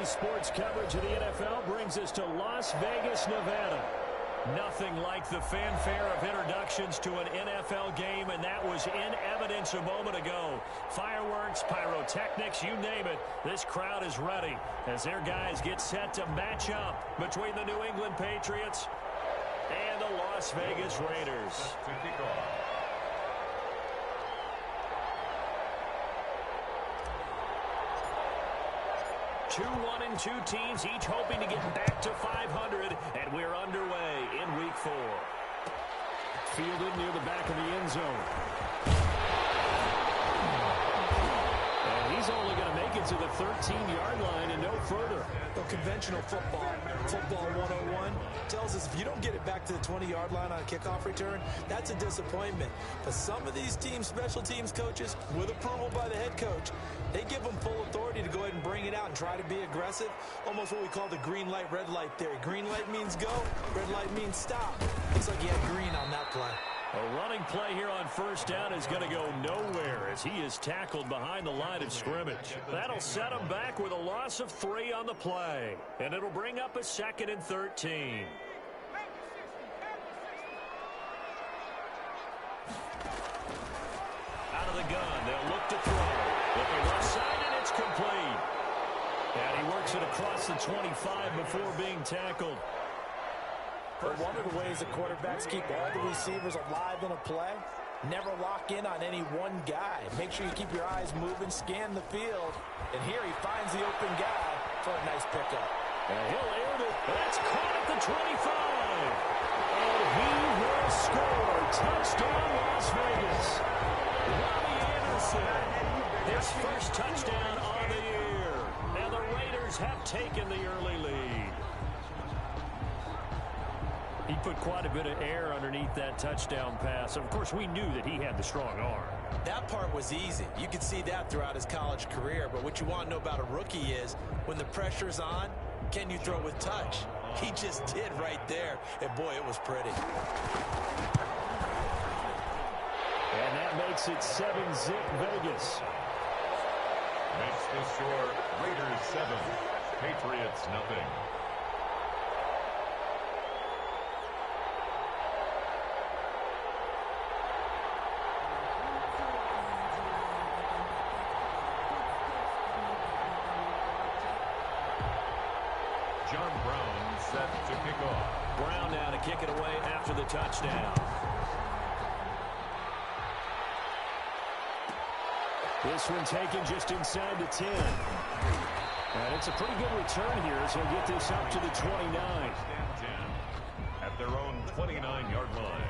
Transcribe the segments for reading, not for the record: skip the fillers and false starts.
sports coverage of the NFL brings us to Las Vegas, Nevada. Nothing like the fanfare of introductions to an NFL game, and that was in evidence a moment ago. Fireworks, pyrotechnics, you name it. This crowd is ready as their guys get set to match up between the New England Patriots and the Las Vegas Raiders. 2-1-2 teams, each hoping to get back to 500, and we're underway in Week 4. Fielded near the back of the end zone. And he's only going to make it to the 13-yard line and no further. Well, conventional football 101, tells us if you don't get it back to the 20-yard line on a kickoff return, that's a disappointment. But some of these teams, special teams coaches, with approval by the head coach, they give them full authority to go ahead and bring it out and try to be aggressive. Almost what we call the green light, red light theory. Green light means go, red light means stop. Looks like he had green on that play. A running play here on first down is going to go nowhere as he is tackled behind the line of scrimmage. That'll set him back with a loss of 3 on the play. And it'll bring up a 2nd and 13. Out of the gun, they'll look to throw. Looking left side, and it's complete. And he works it across the 25 before being tackled. But one of the ways that quarterbacks keep all the receivers alive in a play, never lock in on any one guy. Make sure you keep your eyes moving, scan the field. And here he finds the open guy for a nice pickup. And he'll air it. That's caught at the 25. And he will score. Touchdown, Las Vegas. Robbie Anderson, his first touchdown on the year. And the Raiders have taken the early lead. He put quite a bit of air underneath that touchdown pass. Of course, we knew that he had the strong arm. That part was easy. You could see that throughout his college career. But what you want to know about a rookie is when the pressure's on, can you throw with touch? He just did right there. And, boy, it was pretty. And that makes it 7-zip Vegas. Makes the score Raiders 7, Patriots nothing. John Brown set to kick off. Brown now to kick it away after the touchdown. This one taken just inside the 10. And it's a pretty good return here as he'll get this up to the 29. At their own 29-yard line.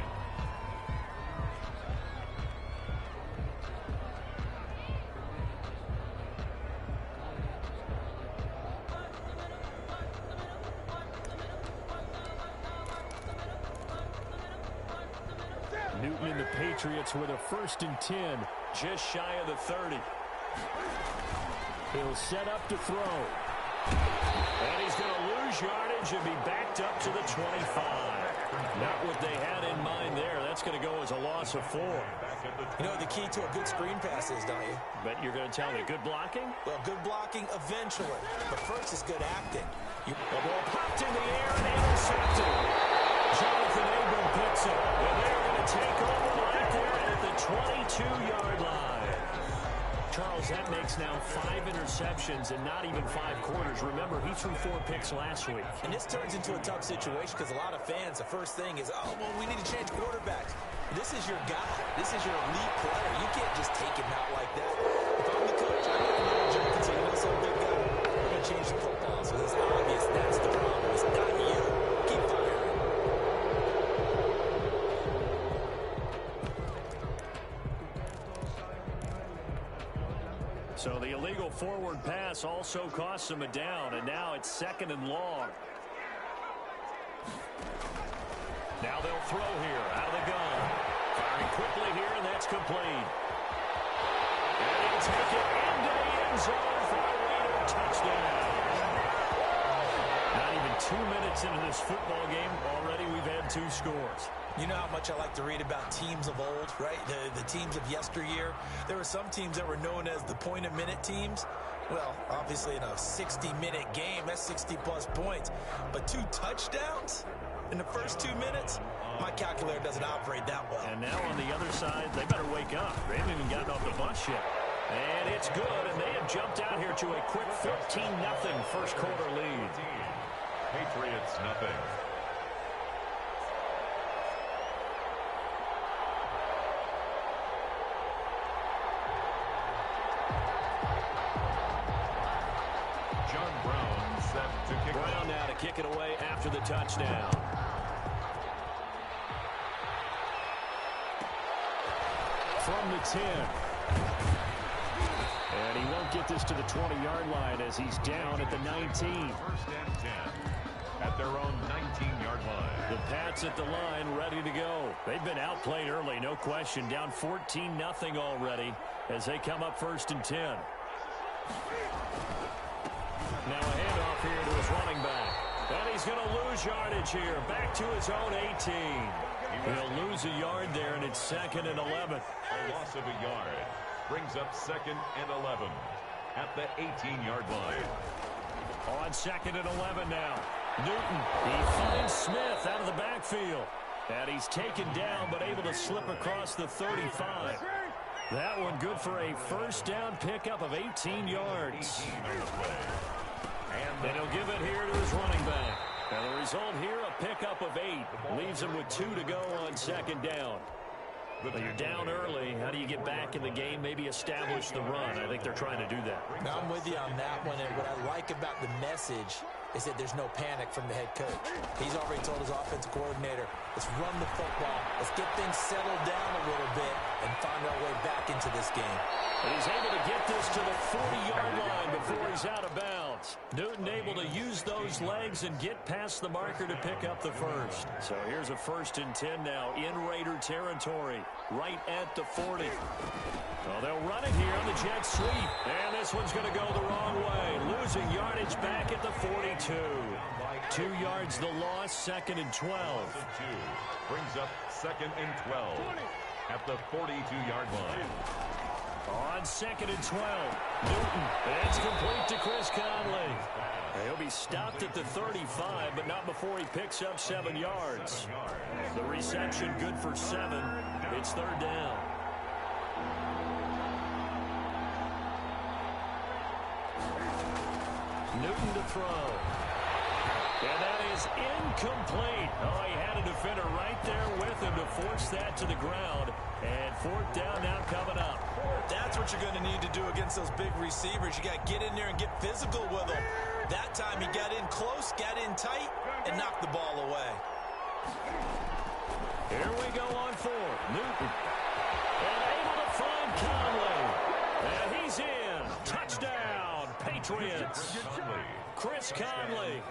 Newton and the Patriots with a 1st and 10, just shy of the 30. He'll set up to throw. And he's going to lose yardage and be backed up to the 25. Not what they had in mind there. That's going to go as a loss of 4. You know what the key to a good screen pass is, don't you? But you're going to tell me good blocking? Well, good blocking eventually. But first is good acting. The ball popped in the air and intercepted. Jonathan Abram picks it. And they're going to take over right there at the 22-yard line. Charles, that makes now 5 interceptions and not even 5 quarters. Remember, he threw 4 picks last week. And this turns into a tough situation because a lot of fans, the first thing is, oh, well, we need to change quarterbacks. This is your guy. This is your elite player. You can't just take him out like that. If I'm the coach, I'm looking at Joe and say, you know, some big guy, we're going to change the football. So it's obvious that's the problem. It's not you. Keep firing. So the illegal forward pass also costs him a down, and now it's 2nd and long. Now they'll throw here out of the gun. Firing quickly here, and that's complete. And he'll take it into the end zone for a Raider touchdown. Not even 2 minutes into this football game, already we've had 2 scores. You know how much I like to read about teams of old, right? The teams of yesteryear. There were some teams that were known as the point-a-minute teams. Well, obviously in a 60-minute game, that's 60-plus points. But 2 touchdowns in the first 2 minutes? My calculator doesn't operate that well. And now on the other side, they better wake up. They haven't even gotten off the bus yet. And it's good, and they have jumped out here to a quick 13-0 first quarter lead. Patriots nothing. John Brown set to kick. Brown now to kick it away after the touchdown. From the 10. And he won't get this to the 20-yard line as he's down at the 19. First and 10 at their own 19-yard line. The Pats at the line ready to go. They've been outplayed early, no question. Down 14-0 already as they come up first and 10. Now a handoff here to his running back. And he's going to lose yardage here. Back to his own 18. He'll lose a yard there, and it's 2nd and 11. A loss of a yard brings up 2nd and 11 at the 18-yard line. On 2nd and 11 now. Newton, he finds Smith out of the backfield. And he's taken down, but able to slip across the 35. That one good for a first down pickup of 18 yards. And he'll give it here to his running back. And the result here, a pickup of 8. Leaves him with 2 to go on 2nd down. But you're down early. How do you get back in the game? Maybe establish the run. I think they're trying to do that. Now, I'm with you on that one. And what I like about the message is that there's no panic from the head coach. He's already told his offensive coordinator, let's run the football. Let's get things settled down a little bit and find our way back into this game. And he's able to get this to the 40-yard line before he's out of bounds. Newton able to use those legs and get past the marker to pick up the first. So here's a 1st and 10 now in Raider territory, right at the 40. Well, they'll run it here on the jet sweep. And this one's going to go the wrong way. Losing yardage back at the 42. 2 yards the loss, 2nd and 12. Brings up 2nd and 12 at the 42-yard line. On 2nd and 12, Newton, it's complete to Chris Conley. He'll be stopped at the 35, but not before he picks up 7 yards. The reception good for 7. It's 3rd down. Newton to throw. And that is incomplete. Oh, he had a defender right there with him to force that to the ground. And 4th down now coming up. That's what you're going to need to do against those big receivers. You got to get in there and get physical with them. That time he got in close, got in tight, and knocked the ball away. Here we go on 4th. Newton. And able to find Conley. And he's in. Touchdown, Patriots. Chris Conley,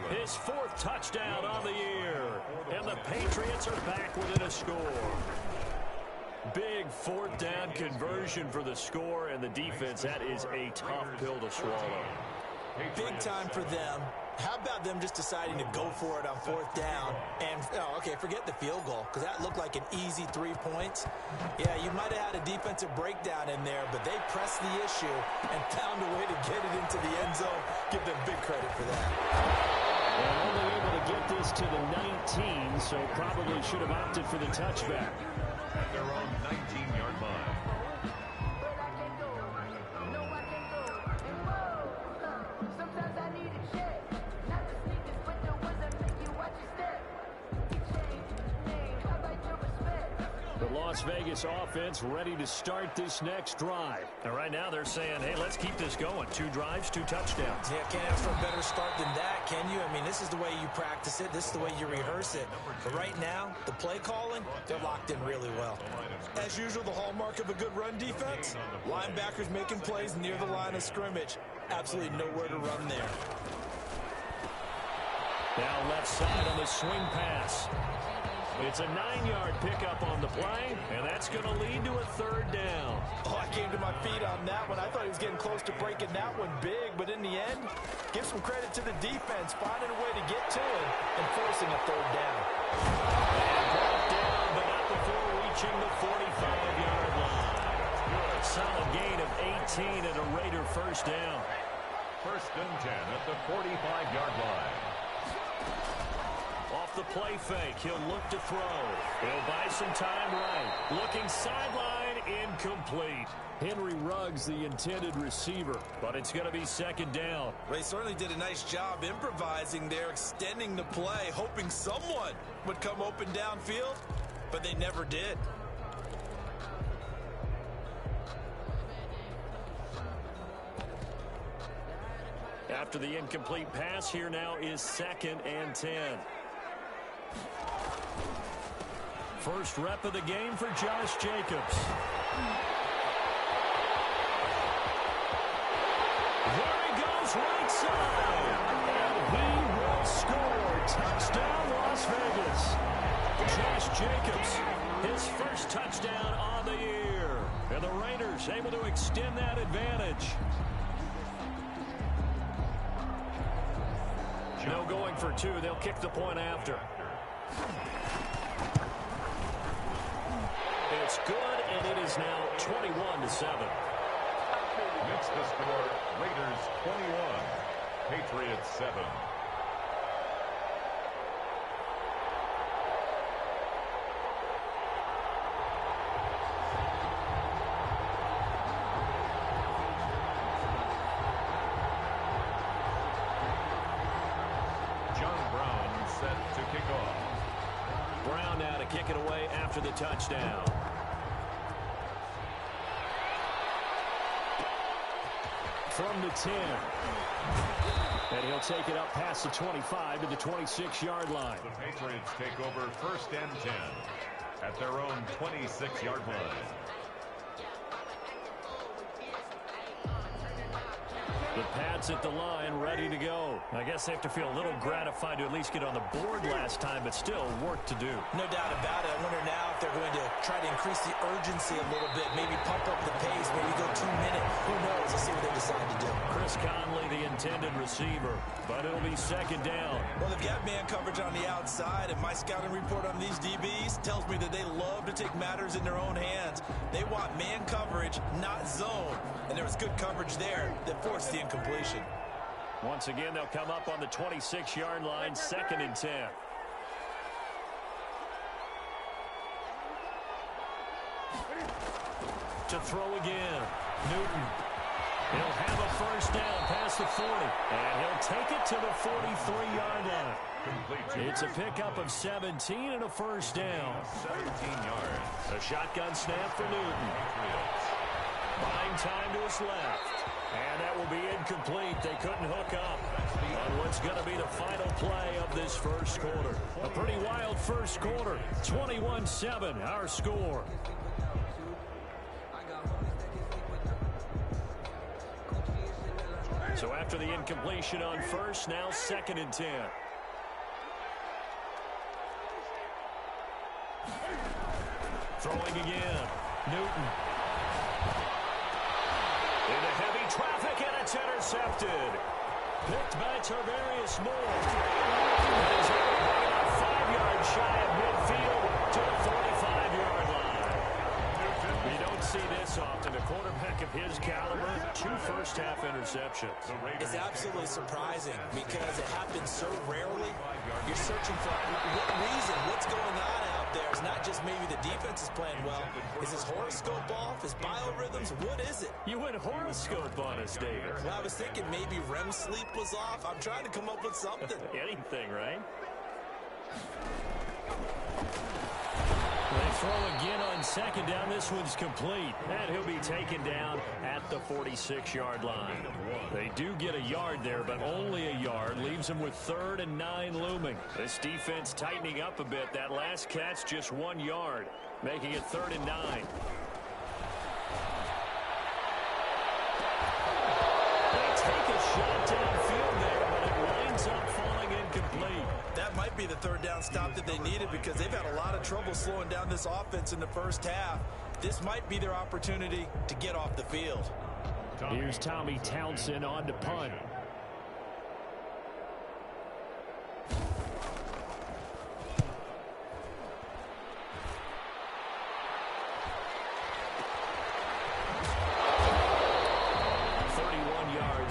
his 4th touchdown on the year. And the Patriots are back within a score. Big 4th down conversion for the score, and the defense, that is a tough pill to swallow. Big time for them. How about them just deciding to go for it on 4th down? And, oh, okay, forget the field goal, because that looked like an easy 3 points. Yeah, you might have had a defensive breakdown in there, but they pressed the issue and found a way to get it into the end zone. Give them big credit for that. They're only able to get this to the 19, so probably should have opted for the touchback. At their own 19-yard line. The Las Vegas offense ready to start this next drive. And right now they're saying, hey, let's keep this going. 2 drives, 2 touchdowns. Yeah, can't ask for a better start than that, can you? I mean, this is the way you practice it. This is the way you rehearse it. But right now, the play calling, they're locked in really well. As usual, the hallmark of a good run defense, linebackers making plays near the line of scrimmage. Absolutely nowhere to run there. Now left side on the swing pass. It's a 9-yard pickup on the play, and that's going to lead to a third down. Oh, I came to my feet on that one. I thought he was getting close to breaking that one big, but in the end, give some credit to the defense, finding a way to get to it and forcing a third down. And brought down, but not before reaching the 45-yard line. Good, solid gain of 18 and a Raider first down. First and 10 at the 45-yard line. Off the play fake, he'll look to throw. He'll buy some time right. Looking sideline, incomplete. Henry Ruggs, the intended receiver, but it's going to be second down. They certainly did a nice job improvising there, extending the play, hoping someone would come open downfield, but they never did. After the incomplete pass, here now is second and 10. First rep of the game for Josh Jacobs. There he goes, right side. And he will score. Touchdown, Las Vegas. Josh Jacobs, his first touchdown on the year. And the Raiders able to extend that advantage. No going for two. They'll kick the point after. It's good, and it is now 21-7. Makes the score Raiders 21, Patriots 7. Kick it away after the touchdown. From the 10. And he'll take it up past the 25 to the 26-yard line. The Patriots take over first and 10 at their own 26-yard line. The Pats at the line, ready to go. I guess they have to feel a little gratified to at least get on the board last time, but still work to do. No doubt about it. I wonder now if they're going to try to increase the urgency a little bit, maybe pump up the pace, maybe go 2 minutes. Who knows? Let's see what they decide to do. Chris Conley, the intended receiver, but it'll be second down. Well, they've got man coverage on the outside, and my scouting report on these DBs tells me that they love to take matters in their own hands. They want man coverage, not zone. And there was good coverage there that forced the incompletion. Once again, they'll come up on the 26-yard line, second and 10. To throw again, Newton. He'll have a first down past the 40, and he'll take it to the 43-yard line. It's a pickup of 17 and a first down. 17 yards. A shotgun snap for Newton. Buying time to his left. And that will be incomplete. They couldn't hook up on what's going to be the final play of this first quarter. A pretty wild first quarter. 21-7, our score. So after the incompletion on first, now second and 10. Throwing again. Newton. Into heavy traffic, and it's intercepted. Picked by Tarvarius Moore. That is about 5 yards shy of midfield to the 45-yard line. You don't see this often. A quarterback of his caliber, 2 first-half interceptions. It's absolutely surprising because it happens so rarely. You're searching for what reason, what's going on out there. It's not just maybe the defense is playing well. Is his horoscope off? His biorhythms? What is it? You went horoscope on us, David. Well, I was thinking maybe REM sleep was off. I'm trying to come up with something. Anything, right? They throw again on second down. This one's complete. And he'll be taken down at the 46-yard line. They do get a yard there, but only a yard. Leaves them with 3rd and 9 looming. This defense tightening up a bit. That last catch just 1 yard, making it 3rd and 9. They take a shot downfield there, but it winds up falling incomplete. That might be the third down stop that they needed because they've had a lot of trouble slowing down this offense in the first half. This might be their opportunity to get off the field. Here's Tommy Townsend on to punt.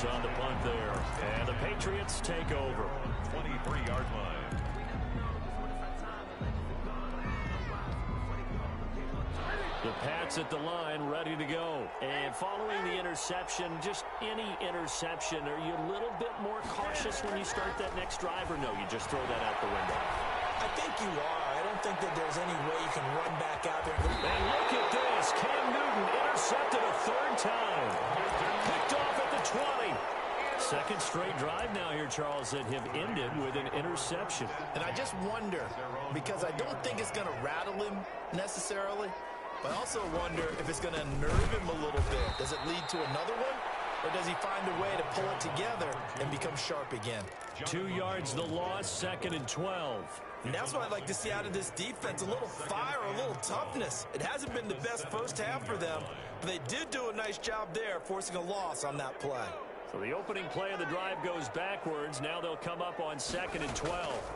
On the punt there, and the Patriots take over. 23-yard line. The Pats at the line, ready to go. And following the interception, just any interception, are you a little bit more cautious when you start that next drive, or no, you just throw that out the window? I think you are. I don't think that there's any way you can run back out there. And look at this. Cam Newton intercepted a third time. Picked off at the 20. Second straight drive now here, Charles, that have ended with an interception. And I just wonder, because I don't think it's going to rattle him necessarily, but I also wonder if it's going to nerve him a little bit. Does it lead to another one? Or does he find a way to pull it together and become sharp again? 2 yards the loss, 2nd and 12. And that's what I'd like to see out of this defense, a little fire, a little toughness. It hasn't been the best first half for them, but they did do a nice job there, forcing a loss on that play. So the opening play of the drive goes backwards. Now they'll come up on 2nd and 12.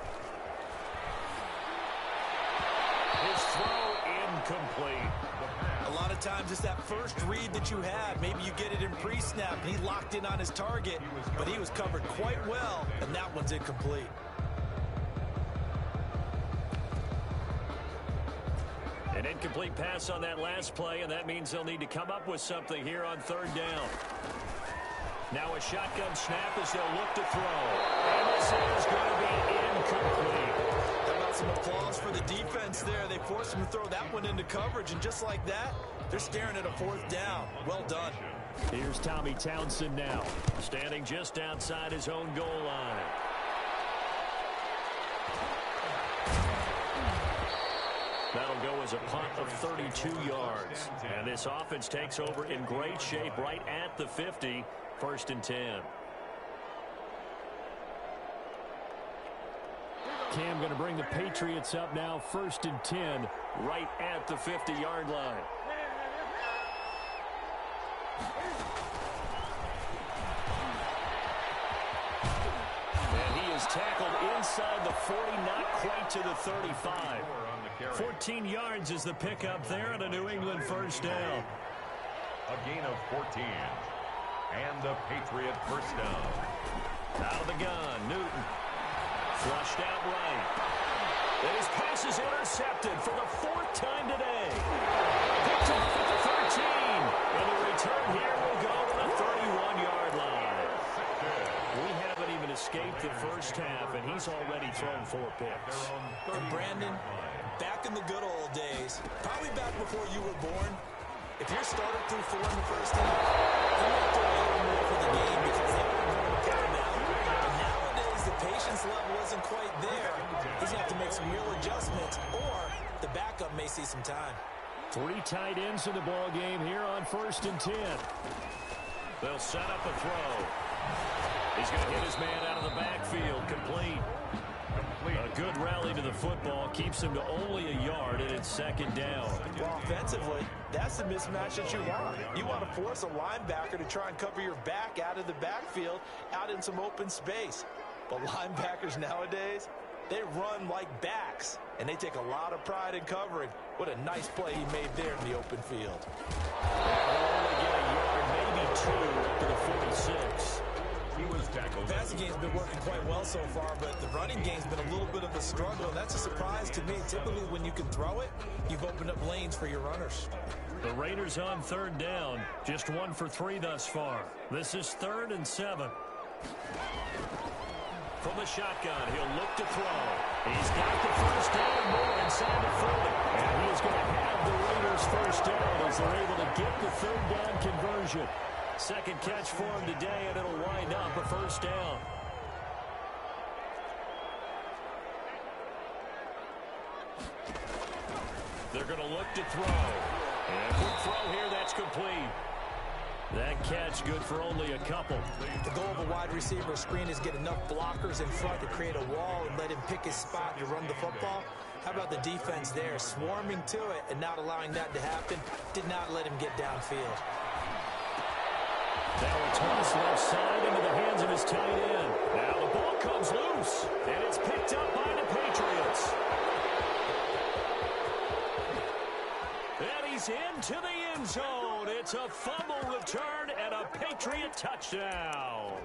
His throw incomplete. A lot of times it's that first read that you had. Maybe you get it in pre-snap, and he locked in on his target, but he was covered quite well, and that one's incomplete. An incomplete pass on that last play, and that means they'll need to come up with something here on 3rd down. Now a shotgun snap as they'll look to throw. And this is going to be incomplete. How about some applause for the defense there? They forced him to throw that one into coverage, and just like that, they're staring at a 4th down. Well done. Here's Tommy Townsend now, standing just outside his own goal line. That'll go as a punt of 32 yards. And this offense takes over in great shape right at the 50, 1st and 10. Cam going to bring the Patriots up now, 1st and 10, right at the 50-yard line. And he is tackled inside the 40, not quite to the 35. 14 yards is the pickup there on a New England 1st down. A gain of 14. And a Patriot 1st down. Out of the gun, Newton. Flushed out right. And his pass is intercepted for the 4th time today. Picked off at the 13. And the return here will go to the 31-yard line. We haven't even escaped the first half, and he's already thrown 4 picks. And Brandon, back in the good old days, probably back before you were born, if you're started through 4 in the first half, you have to wait a little more for the game because they were going to count out. But nowadays, the patience level isn't quite there. He's going to have to make some real adjustments, or the backup may see some time. 3 tight ends in the ball game here on 1st and 10. They'll set up a throw. He's going to hit his man out of the backfield, complete. A good rally to the football keeps him to only a yard, and it's 2nd down. Well, offensively, that's the mismatch that you want. You want to force a linebacker to try and cover your back out of the backfield, out in some open space. But linebackers nowadays, they run like backs, and they take a lot of pride in covering. What a nice play he made there in the open field. They'll only get a yard, maybe 2, up to the 46. He was tackled. The passing game's been working quite well so far, but the running game's been a little bit of a struggle. That's a surprise to me. Typically, when you can throw it, you've opened up lanes for your runners. The Raiders on 3rd down. Just 1 for 3 thus far. This is 3rd and 7. From the shotgun, he'll look to throw. He's got the 1st down, more inside the 40. And he is going to have the Raiders 1st down as they're able to get the 3rd down conversion. 2nd catch for him today, and it'll wind up a 1st down. They're going to look to throw. And quick throw here, that's complete. That catch good for only a couple. The goal of a wide receiver screen is get enough blockers in front to create a wall and let him pick his spot to run the football. How about the defense there, swarming to it and not allowing that to happen? Did not let him get downfield. That will toss left side into the hands of his tight end. Now the ball comes loose, and it's picked up by the Patriots. And he's into the end zone. It's a fumble return and a Patriot touchdown.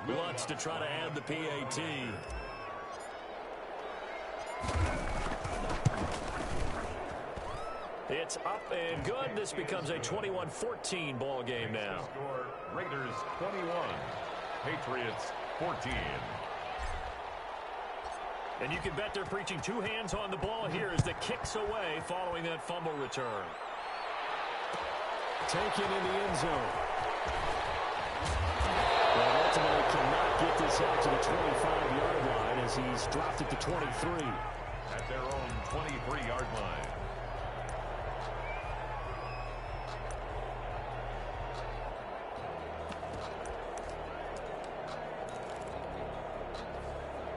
Wants to try to add the PAT. It's up and good. This becomes a 21-14 ball game now. Score, Raiders 21, Patriots 14. And you can bet they're preaching two hands on the ball here as the kick's away following that fumble return. Taken in the end zone. But ultimately cannot get this out to the 25-yard line as he's dropped it to 23. At their own 23-yard line.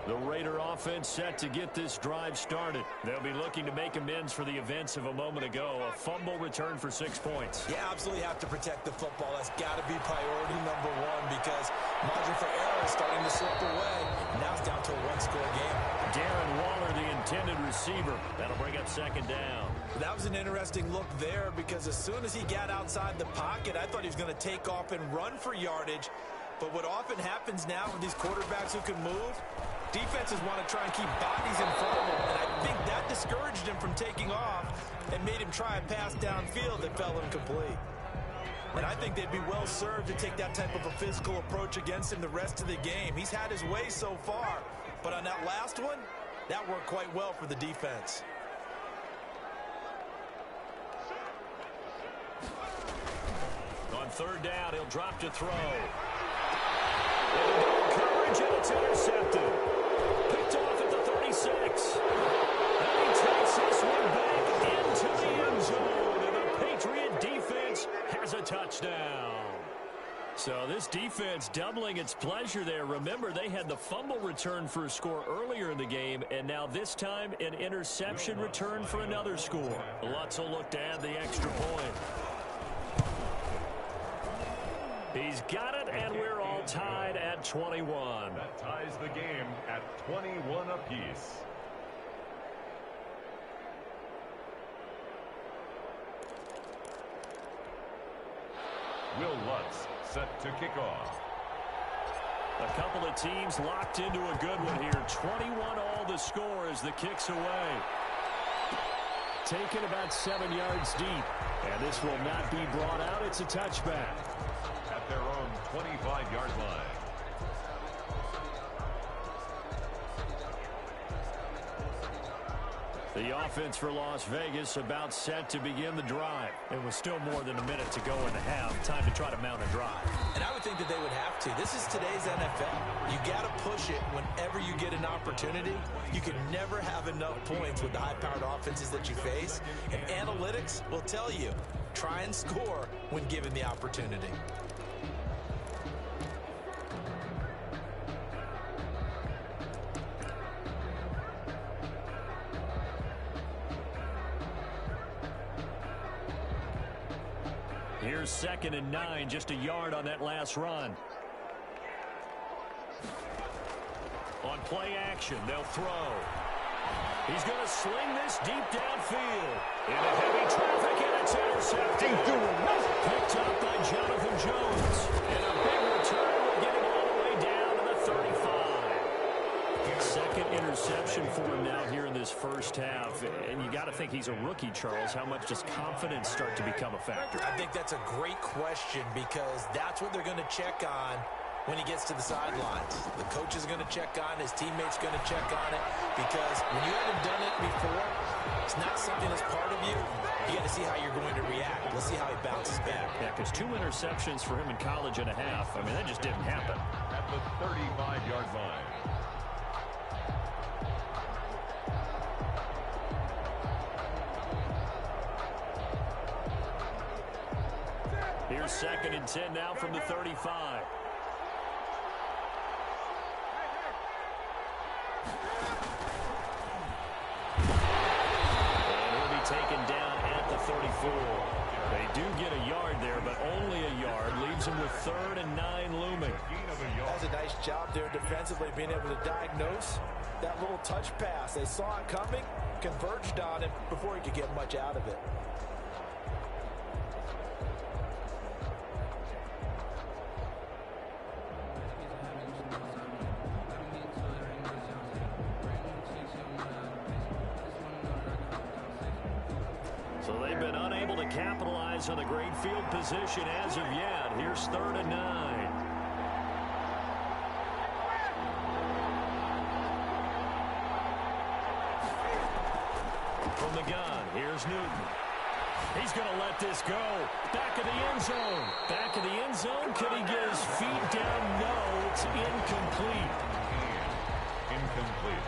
The Raider offense set to get this drive started. They'll be looking to make amends for the events of a moment ago. A fumble return for 6 points. Yeah, absolutely have to protect the football. That's got to be priority number one because margin for error is starting to slip away. Now it's down to a one-score game. Darren Waller, the intended receiver. That'll bring up second down. That was an interesting look there because as soon as he got outside the pocket, I thought he was going to take off and run for yardage. But what often happens now with these quarterbacks who can move, defenses want to try and keep bodies in front of him, and I think that discouraged him from taking off and made him try a pass downfield that fell incomplete. And I think they'd be well served to take that type of a physical approach against him the rest of the game. He's had his way so far, but on that last one, that worked quite well for the defense. On third down, he'll drop to throw. Coverage, and it's intercepted. Picked off at the 36. And he takes this one back into the end zone. And the Patriot defense has a touchdown. So this defense doubling its pleasure there. Remember, they had the fumble return for a score earlier in the game, and now this time an interception return for another score. Lutz will look to add the extra point. He's got it, and we're all tied at 21. That ties the game at 21 apiece. Will Lutz set to kick off. A couple of teams locked into a good one here. 21 all the score as the kick's away. Taken about 7 yards deep. And this will not be brought out. It's a touchback. At their own 25-yard line. The offense for Las Vegas about set to begin the drive. It was still more than a minute to go in the half. Time to try to mount a drive. And I would think that they would have to. This is today's NFL. You got to push it whenever you get an opportunity. You can never have enough points with the high-powered offenses that you face. And analytics will tell you, try and score when given the opportunity. Here's 2nd and 9, just a yard on that last run. On play action, they'll throw. He's going to sling this deep downfield. Into heavy traffic, and it's intercepted. Picked up by Jonathan Jones. And a big return will get him all the way down to the 35. Second interception for him now here in this first half. And you got to think he's a rookie, Charles. How much does confidence start to become a factor? I think that's a great question because that's what they're going to check on when he gets to the sidelines. The coach is going to check on it. His teammates going to check on it because when you haven't done it before, it's not something that's part of you. You got to see how you're going to react. Let's see how he bounces back. Yeah, because 2 interceptions for him in college and a half. I mean, that just didn't happen. At the 35-yard line. Here's 2nd and 10 now from the 35. And he'll be taken down at the 34. They do get a yard there, but only a yard. Leaves them with 3rd and 9 looming. That's a nice job there defensively, being able to diagnose that little touch pass. They saw it coming, converged on him before he could get much out of it. So they've been unable to capitalize on a great field position as of yet. Here's 3rd and 9. From the gun, here's Newton. He's going to let this go. Back of the end zone. Back of the end zone. Could he get his feet down? No, it's incomplete. Incomplete.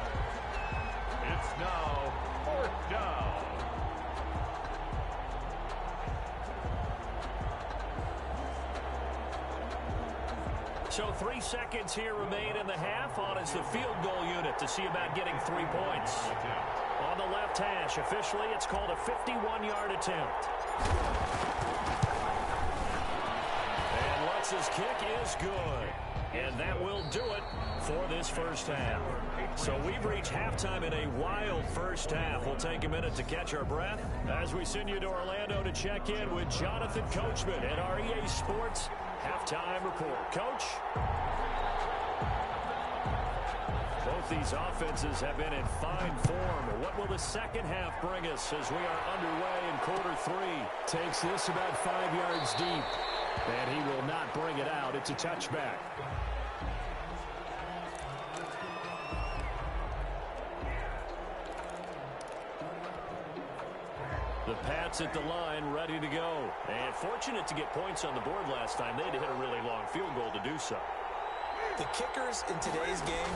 It's now 4th down. So 3 seconds here remain in the half. On is the field goal unit to see about getting 3 points. On the left hash, officially, it's called a 51-yard attempt. And Lutz's kick is good. And that will do it for this first half. So we've reached halftime in a wild first half. We'll take a minute to catch our breath as we send you to Orlando to check in with Jonathan Coachman at our EA Sports Halftime Report. Coach? Both these offenses have been in fine form. What will the second half bring us as we are underway in quarter 3? Takes this about 5 yards deep. And he will not bring it out. It's a touchback. The Pats at the line, ready to go. And fortunate to get points on the board last time. They had to hit a really long field goal to do so. The kickers in today's game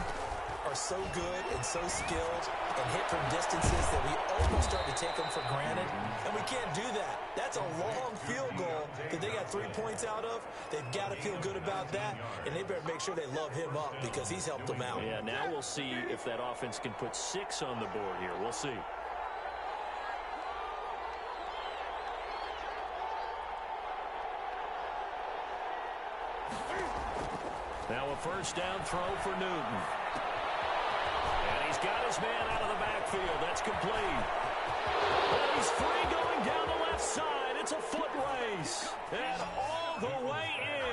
are so good and so skilled and hit from distances that we almost start to take them for granted. And we can't do that. That's a long field goal that they got 3 points out of. They've got to feel good about that, and they better make sure they love him up because he's helped them out. Yeah, now we'll see if that offense can put 6 on the board here. We'll see. Now a first down throw for Newton. And he's got his man out of the backfield. That's complete. And he's free going down the left side. It's a foot race. And all the way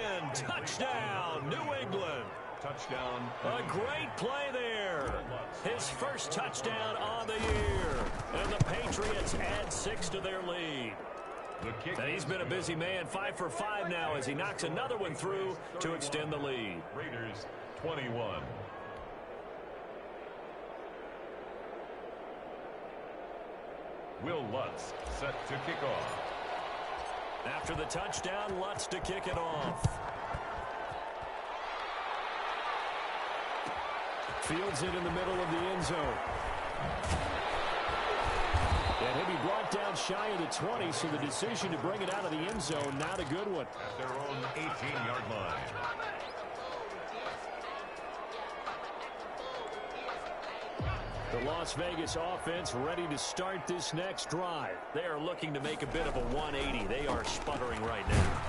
in. Touchdown, New England. Touchdown. A great play there. His first touchdown on the year. And the Patriots add 6 to their lead. And he's been a busy man, 5 for 5 now as he knocks another one through to extend the lead. Raiders 21. Will Lutz set to kick off. After the touchdown, Lutz to kick it off. Fields it in the middle of the end zone. And he'll be brought down shy of the 20, so the decision to bring it out of the end zone, not a good one. At their own 18-yard line. The Las Vegas offense ready to start this next drive. They are looking to make a bit of a 180. They are sputtering right now.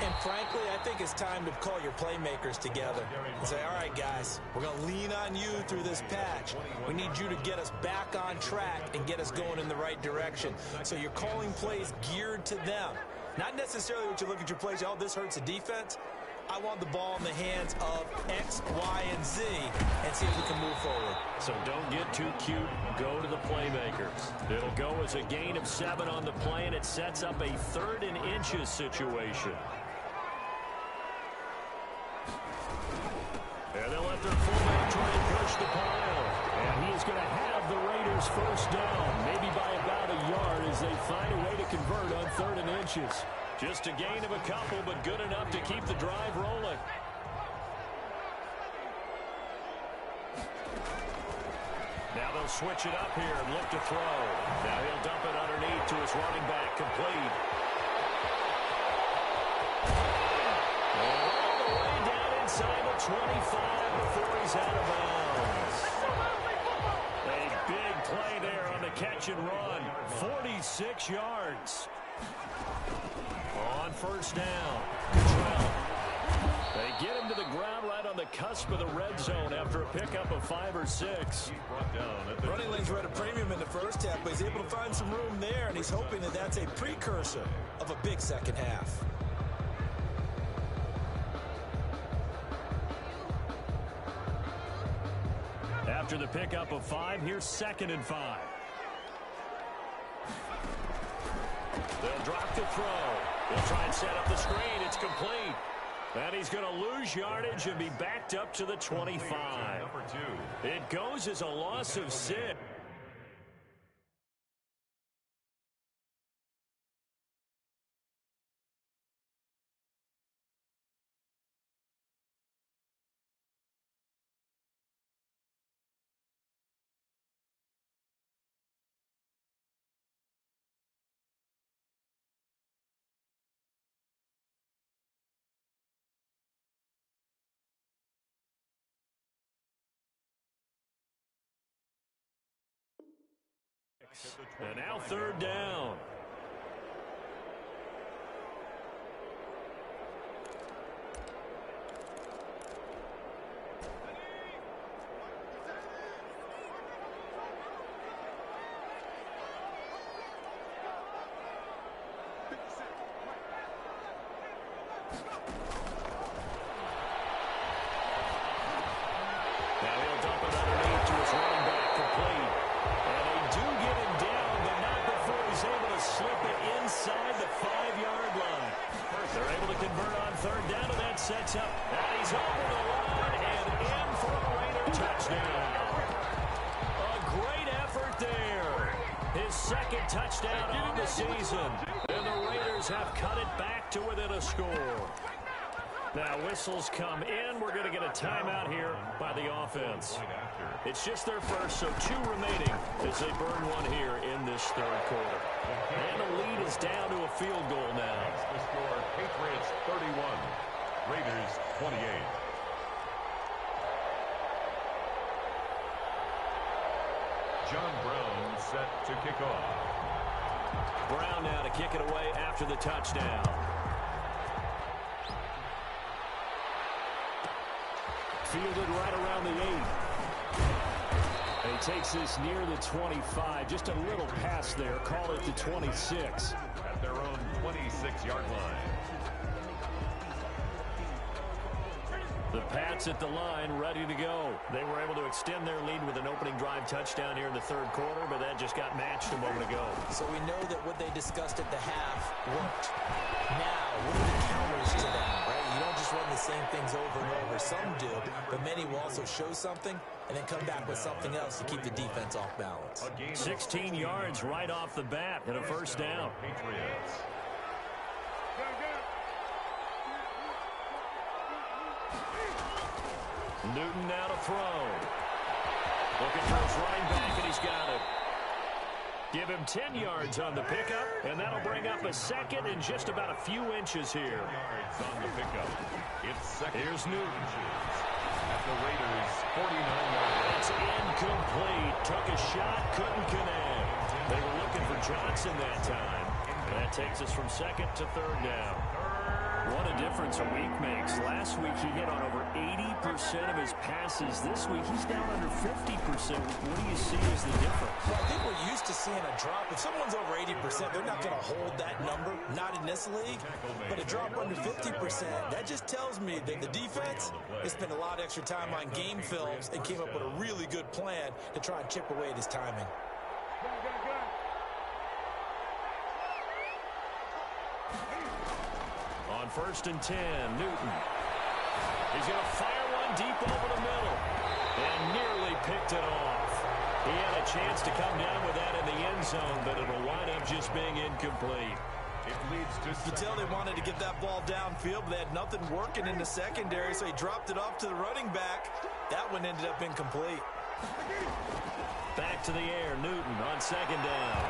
And frankly, I think it's time to call your playmakers together and say, all right, guys, we're going to lean on you through this patch. We need you to get us back on track and get us going in the right direction. So you're calling plays geared to them. Not necessarily what you look at your plays, oh, this hurts the defense. I want the ball in the hands of X, Y, and Z and see if we can move forward. So don't get too cute. Go to the playmakers. It'll go as a gain of 7 on the play, and it sets up a 3rd and inches situation. And they'll let their fullback try and push the pile. And he is going to have the Raiders first down, maybe by about a yard as they find a way to convert on 3rd and inches. Just a gain of a couple, but good enough to keep the drive rolling. Now they'll switch it up here and look to throw. Now he'll dump it underneath to his running back, complete. inside the 25 before he's out of bounds. A big play there on the catch and run. 46 yards. On first down, Cottrell. They get him to the ground right on the cusp of the red zone after a pickup of 5 or 6. Running lanes were at a premium in the first half, but he's able to find some room there, and he's hoping that that's a precursor of a big second half. After the pickup of 5, here's 2nd and 5. They'll drop the throw. They'll try and set up the screen. It's complete. And he's going to lose yardage and be backed up to the 25. It goes as a loss of 6. And now 3rd down. Now he'll dump it underneath to his running back, complete. And they do get him down, but not before he's able to slip it inside the 5-yard line. They're able to convert on 3rd down, and that sets up. And he's over the line and in for a Raider touchdown. A great effort there. His 2nd touchdown on the season. And the Raiders have cut it back to within a score. Now whistles come in. We're going to get a timeout here by the offense. It's just their first, so 2 remaining as they burn one here in this 3rd quarter. And the lead is down to a field goal now. The score, Patriots 31, Raiders 28. John Brown set to kick off. Brown now to kick it away after the touchdown. Fielded right around the 8. And he takes this near the 25. Just a little pass there. Call it the 26. At their own 26-yard line. The Pats at the line, ready to go. They were able to extend their lead with an opening drive touchdown here in the 3rd quarter, but that just got matched a moment ago. So we know that what they discussed at the half worked. Now, what are the counters to that, right? You don't just run the same things over and over. Some do, but many will also show something and then come back with something else to keep the defense off balance. 16 yards right off the bat and a 1st down. Patriots. Newton now to throw. Looking for his running back, and he's got it. Give him 10 yards on the pickup, and that'll bring up a 2nd and just about a few inches here. Yards on the pickup. It's 2nd. Here's Newton. At the Raiders' 49-yard. It's incomplete. Took a shot, couldn't connect. They were looking for Johnson that time. And that takes us from 2nd to 3rd down. What a difference a week makes. Last week he hit on over 80% of his passes. This week he's down under 50%. What do you see as the difference? Well, I think we're used to seeing a drop. If someone's over 80%, they're not going to hold that number. Not in this league. But a drop under 50%, that just tells me that the defense has spent a lot of extra time on game films and came up with a really good plan to try and chip away at his timing. On 1st and 10, Newton. He's going to fire one deep over the middle. And nearly picked it off. He had a chance to come down with that in the end zone, but it'll wind up just being incomplete. It leads to... You tell they wanted to get that ball downfield, but they had nothing working in the secondary, so he dropped it off to the running back. That one ended up incomplete. Back to the air, Newton on 2nd down.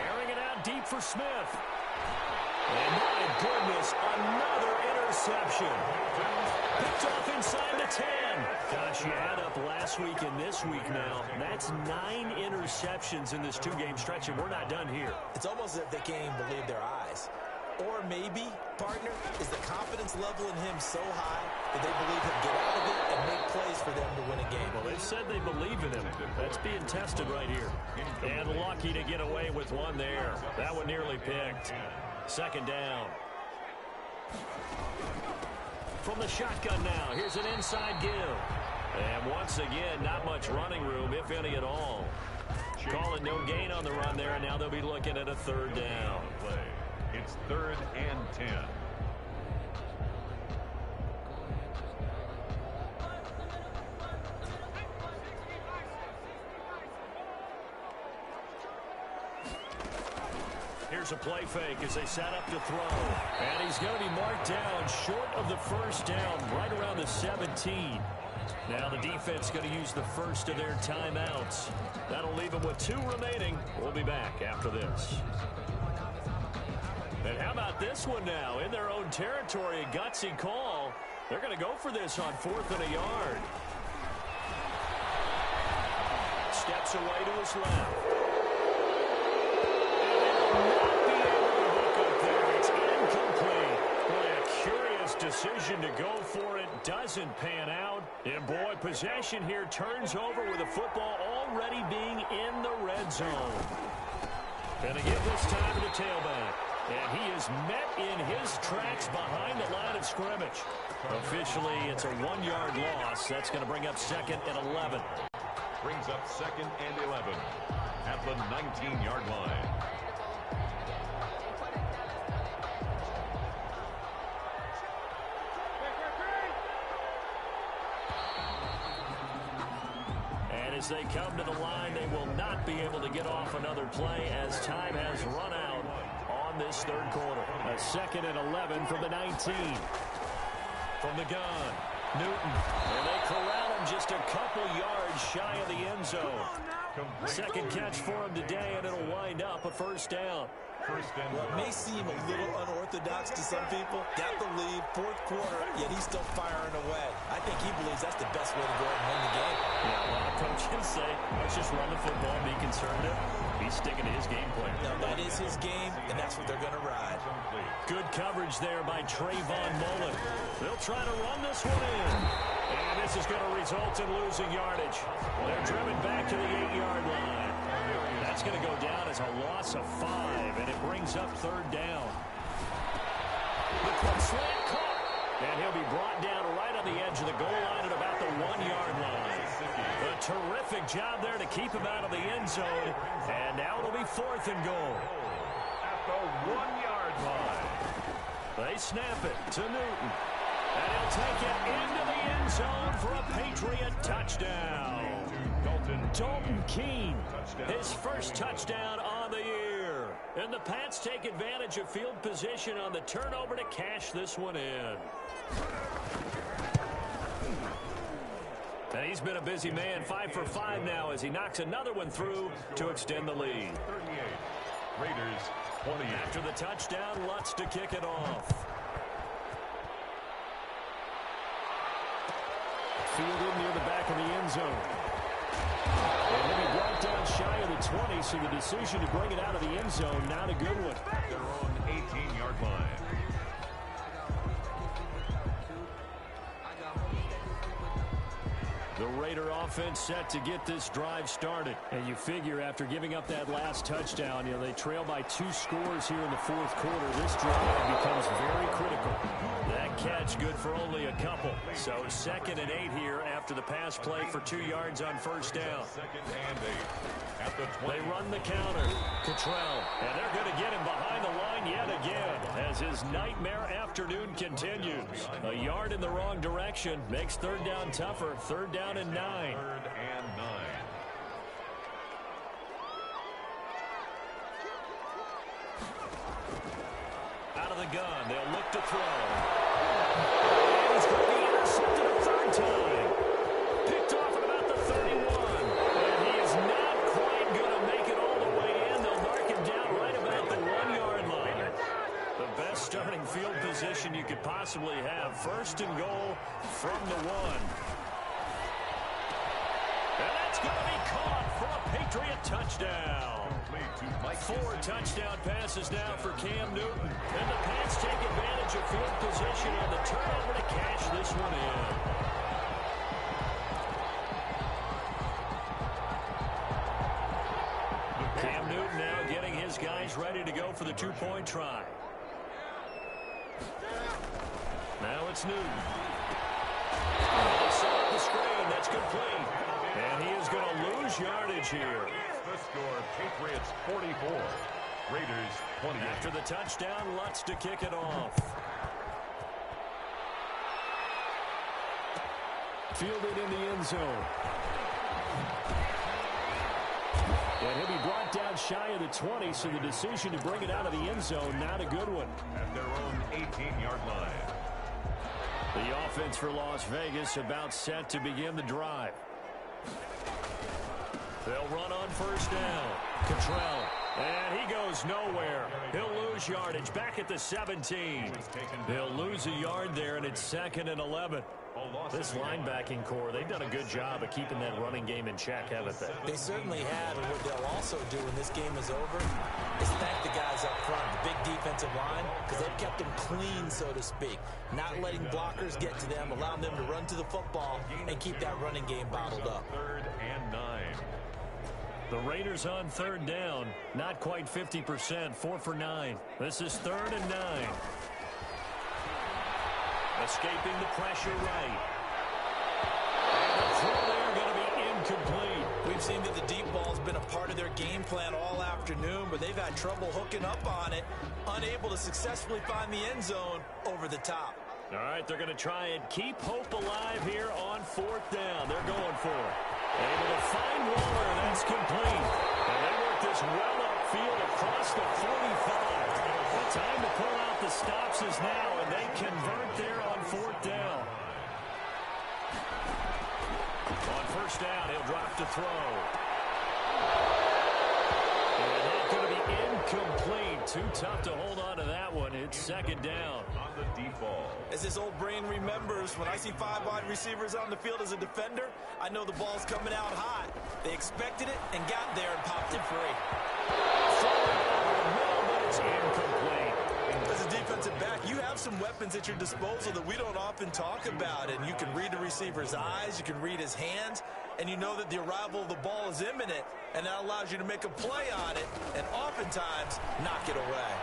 Airing it out deep for Smith. And my goodness, another interception. Picked off inside the 10. Gosh, you add up last week and this week now. That's 9 interceptions in this two-game stretch, and we're not done here. It's almost as if they can't even believe their eyes. Or maybe, partner, is the confidence level in him so high that they believe he'll get out of it and make plays for them to win a game. Well, they've said they believe in him. That's being tested right here. And lucky to get away with one there. That one nearly picked. Second down. From the shotgun now, here's an inside give. And once again, not much running room, if any at all. Calling no gain on the run there, and now they'll be looking at a third down. It's 3rd and 10. Here's a play fake as they set up to throw. And he's going to be marked down short of the first down, right around the 17. Now the defense going to use the first of their timeouts. That'll leave them with 2 remaining. We'll be back after this. And how about this one now? In their own territory, a gutsy call. They're going to go for this on 4th and a yard. Steps away to his left. Decision to go for it doesn't pan out. And boy, possession here turns over with the football already being in the red zone. Gonna give this time to the tailback. And he is met in his tracks behind the line of scrimmage. Officially, it's a 1-yard loss. That's going to bring up 2nd and 11. Brings up 2nd and 11 at the 19-yard line. As they come to the line, they will not be able to get off another play as time has run out on this 3rd quarter. A 2nd and 11 from the 19. From the gun, Newton. And they corral him just a couple yards shy of the end zone. Second catch for him today, and it'll wind up a first down. Well, it may seem a little unorthodox to some people. Got the lead, 4th quarter, yet he's still firing away. I think he believes that's the best way to go ahead and win the game. Yeah, a lot of coaches say, let's just run the football, be conservative. He's sticking to his game plan. No, that is his game, and that's what they're going to ride. Good coverage there by Trayvon Mullen. They'll try to run this one in. And this is going to result in losing yardage. They're driven back to the 8-yard line. That's going to go down as a loss of 5, and it brings up 3rd down. The quick slant caught, and he'll be brought down right on the edge of the goal line at about the 1-yard line. A terrific job there to keep him out of the end zone, and now it'll be 4th and goal. At the 1-yard line. They snap it to Newton, and he'll take it into the end zone for a Patriot touchdown. Dalton Keene, his first touchdown on the year. And the Pats take advantage of field position on the turnover to cash this one in. And he's been a busy man, 5 for 5 now as he knocks another one through to extend the lead. 38. Raiders 20. After the touchdown, Lutz to kick it off. Fielded near the back of the end zone. And he'll be brought down shy of the 20, so the decision to bring it out of the end zone, not a good one. Their own 18-yard line. The Raider offense set to get this drive started. And you figure after giving up that last touchdown, they trail by 2 scores here in the 4th quarter. This drive becomes very critical. That catch good for only a couple. So 2nd and 8 here after the pass play for 2 yards on first down. 2nd and 8 at the 20. They run the counter. Cottrell. And they're going to get him behind the line yet again as his nightmare afternoon continues. A yard in the wrong direction makes 3rd down tougher. 3rd down and 9. 3rd and 9. Out of the gun, they'll look to throw. And he's going to be intercepted a 3rd time. Picked off at about the 31. And he is not quite going to make it all the way in. They'll mark him down right about the 1-yard line. The best starting field position you could possibly have. First and goal from the 1. And that's going to be caught for a Patriot touchdown. 4 touchdown passes now for Cam Newton. And the Pats take advantage of field position on the turnover to cash this one in. Cam Newton now getting his guys ready to go for the 2-point try. Now it's Newton. Set up the screen. That's complete. And he is going to lose yardage here. The score, Patriots 44, Raiders 28. After the touchdown, Lutz to kick it off. Fielded in the end zone. And he'll be brought down shy of the 20, so the decision to bring it out of the end zone, not a good one. At their own 18-yard line. The offense for Las Vegas about set to begin the drive. They'll run on first down. Cottrell. And he goes nowhere. He'll lose yardage back at the 17. They'll lose a yard there, and it's 2nd and 11. This linebacking core, they've done a good job of keeping that running game in check, haven't they? They certainly have, and what they'll also do when this game is over is thank the guys up front, the big defensive line, because they've kept them clean, so to speak. Not letting blockers get to them, allowing them to run to the football and keep that running game bottled up. 3rd and 9. The Raiders on 3rd down, not quite 50%, 4 for 9. This is 3rd and 9. Escaping the pressure right. And the throw there going to be incomplete. We've seen that the deep ball's been a part of their game plan all afternoon, but they've had trouble hooking up on it, unable to successfully find the end zone over the top. All right, they're going to try and keep hope alive here on 4th down. They're going for it. Able to find Waller, and that's complete. And they work this well upfield across the 45. The time to pull out the stops is now, and they convert there on 4th down. On first down, he'll drop to throw. And that's going to be incomplete. Too tough to hold on to that one. It's 2nd down. On the deep ball. As this old brain remembers, when I see 5 wide receivers on the field as a defender, I know the ball's coming out hot. They expected it and got there and popped it free. But it's incomplete. As a defensive back, you have some weapons at your disposal that we don't often talk about, and you can read the receiver's eyes, you can read his hands, and you know that the arrival of the ball is imminent, and that allows you to make a play on it, and oftentimes knock it away.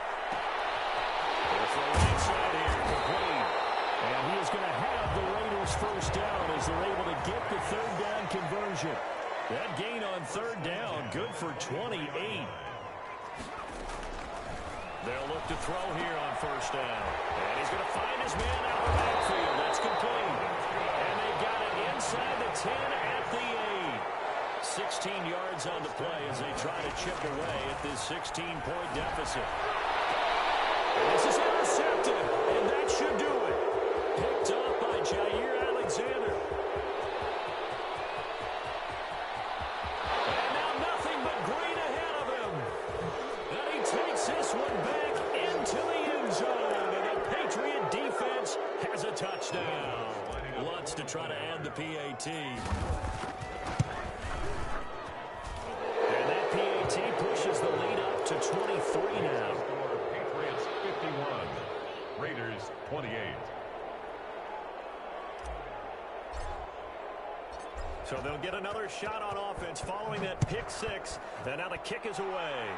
Inside here, complete. And he is going to have the Raiders first down as they're able to get the 3rd down conversion. That gain on 3rd down, good for 28. They'll look to throw here on first down. And he's going to find his man out of the backfield. That's complete. And they got it inside the 10 at the 8. 16 yards on the play as they try to chip away at this 16-point deficit. This is intercepted, and that should do it. Picked up by Jair Alexander. And now nothing but green ahead of him. And he takes this one back into the end zone. And the Patriot defense has a touchdown. Lutz to try to add the PAT. And that PAT pushes the lead up to 23 now. Patriots 51, Raiders 28. So they'll get another shot on offense following that pick 6. And now the kick is away.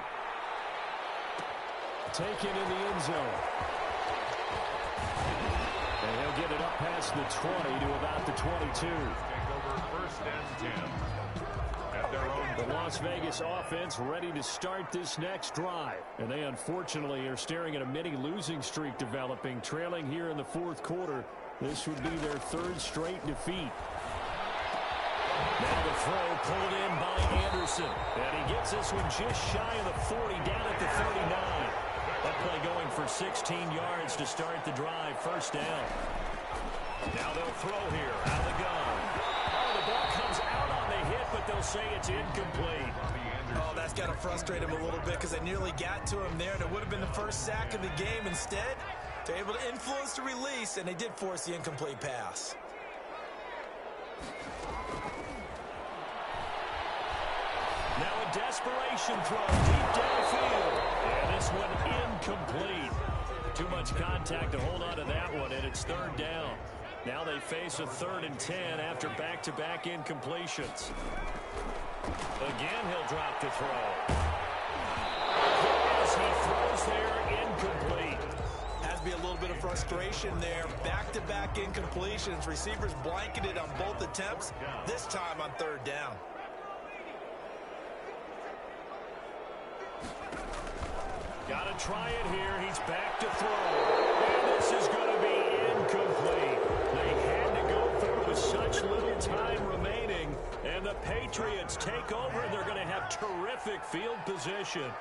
Taken in the end zone. And he'll get it up past the 20 to about the 22. Take over 1st and 10. At their own. The Las Vegas offense ready to start this next drive. And they unfortunately are staring at a mini losing streak developing, trailing here in the 4th quarter. This would be their 3rd straight defeat. Now the throw pulled in by Anderson. And he gets this one just shy of the 40, down at the 39. That play going for 16 yards to start the drive. First down. Now they'll throw here out of the gun. Oh, the ball comes out on the hit, but they'll say it's incomplete. Oh, that's got to frustrate him a little bit because they nearly got to him there, and it would have been the first sack of the game. Instead, they're able to influence the release, and they did force the incomplete pass. Now a desperation throw deep downfield. And this one incomplete. Too much contact to hold on to that one, and it's third down. Now they face a 3rd and 10 after back-to-back incompletions. Again, he'll drop to throw. As he throws there, incomplete. Has to be a little bit of frustration there. Back-to-back incompletions. Receivers blanketed on both attempts, this time on 3rd down. Got to try it here. He's back to throw. And this is going to be incomplete. They had to go through with such little time remaining. And the Patriots take over. They're going to have terrific field position.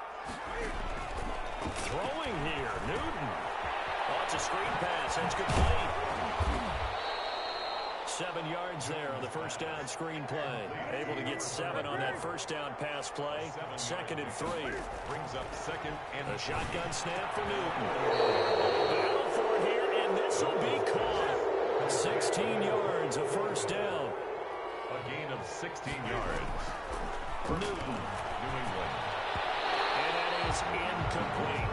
Throwing here, Newton. Oh, it's a screen pass. That's complete. 7 yards there on the first down screen play. Able to get 7 on that first down pass play. 2nd and 3. Brings up 2nd and a shotgun snap for Newton. Battle for it here, and this will be caught. 16 yards, a first down. A gain of 16 yards. For Newton. New England. And that is incomplete.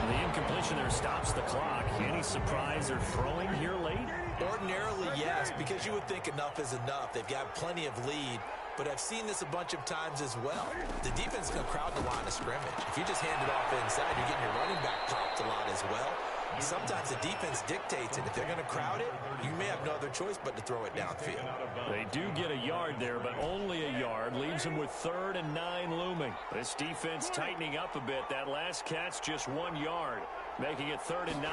The incompletion there stops the clock. Any surprise they're throwing here late? Ordinarily, yes, because you would think enough is enough. They've got plenty of lead, but I've seen this a bunch of times as well. The defense is going to crowd the line of scrimmage. If you just hand it off inside, you're getting your running back popped a lot as well. Sometimes the defense dictates it. If they're going to crowd it, you may have no other choice but to throw it downfield. They do get a yard there, but only a yard. Leaves them with 3rd and 9 looming. This defense tightening up a bit. That last catch just 1 yard, making it 3rd and 9.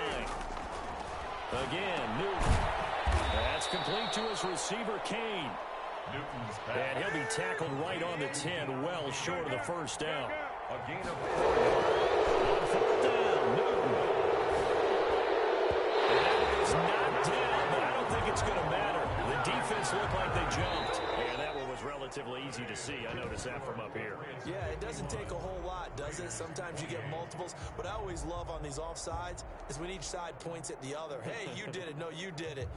Again, Newton. That's complete to his receiver, Kane. Newton's pass. And he'll be tackled right on the 10, well short of the first down. A gain of 4th down, Newton. And that is knocked down, but I don't think it's going to matter. The defense looked like they jumped. And that one was relatively easy to see. I noticed that from up here. Yeah, it doesn't take a whole lot, does it? Sometimes you get multiples. What I always love on these offsides is when each side points at the other. Hey, you did it. No, you did it.